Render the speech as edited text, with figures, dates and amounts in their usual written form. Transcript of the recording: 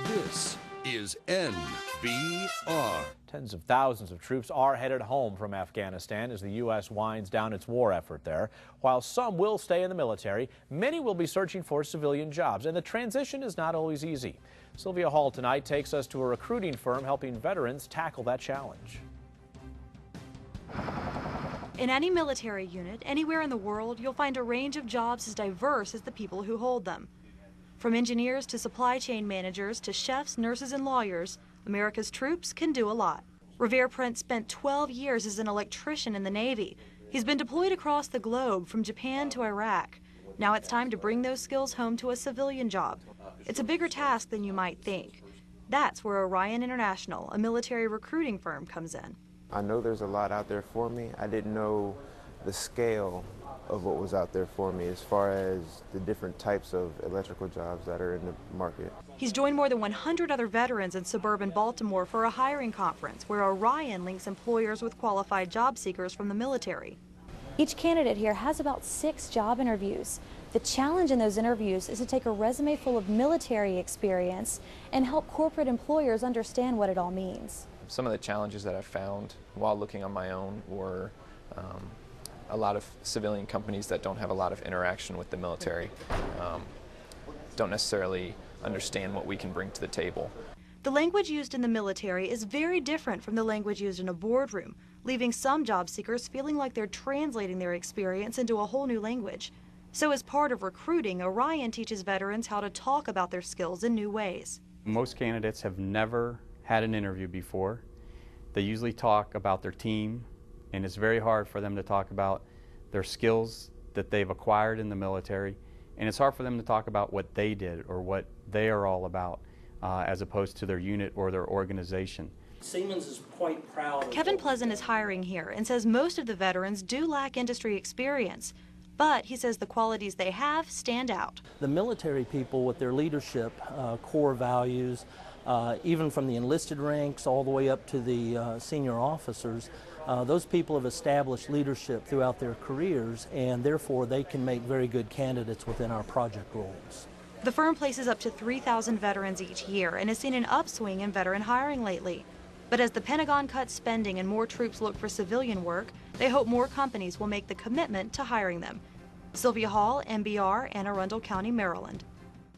This is NBR. Tens of thousands of troops are headed home from Afghanistan as the U.S. winds down its war effort there. While some will stay in the military, many will be searching for civilian jobs, and the transition is not always easy. Sylvia Hall tonight takes us to a recruiting firm helping veterans tackle that challenge. In any military unit, anywhere in the world, you'll find a range of jobs as diverse as the people who hold them. From engineers to supply chain managers to chefs, nurses, and lawyers, America's troops can do a lot. Revere Prince spent 12 years as an electrician in the Navy. He's been deployed across the globe, from Japan to Iraq. Now it's time to bring those skills home to a civilian job. It's a bigger task than you might think. That's where Orion International, a military recruiting firm, comes in. I know there's a lot out there for me. I didn't know the scale of what was out there for me as far as the different types of electrical jobs that are in the market. He's joined more than 100 other veterans in suburban Baltimore for a hiring conference where Orion links employers with qualified job seekers from the military. Each candidate here has about 6 job interviews. The challenge in those interviews is to take a resume full of military experience and help corporate employers understand what it all means. Some of the challenges that I found while looking on my own were a lot of civilian companies that don't have a lot of interaction with the military, don't necessarily understand what we can bring to the table. The language used in the military is very different from the language used in a boardroom, leaving some job seekers feeling like they're translating their experience into a whole new language. So as part of recruiting, Orion teaches veterans how to talk about their skills in new ways. Most candidates have never had an interview before. They usually talk about their team, and it's very hard for them to talk about their skills that they've acquired in the military, and it's hard for them to talk about what they did or what they are all about as opposed to their unit or their organization. Siemens is quite proud. Kevin Pleasant is hiring here and says most of the veterans do lack industry experience, but he says the qualities they have stand out. The military people with their leadership, core values, even from the enlisted ranks all the way up to the senior officers, those people have established leadership throughout their careers, and therefore they can make very good candidates within our project roles. The firm places up to 3,000 veterans each year and has seen an upswing in veteran hiring lately. But as the Pentagon cuts spending and more troops look for civilian work, they hope more companies will make the commitment to hiring them. Sylvia Hall, NBR, Anne Arundel County, Maryland.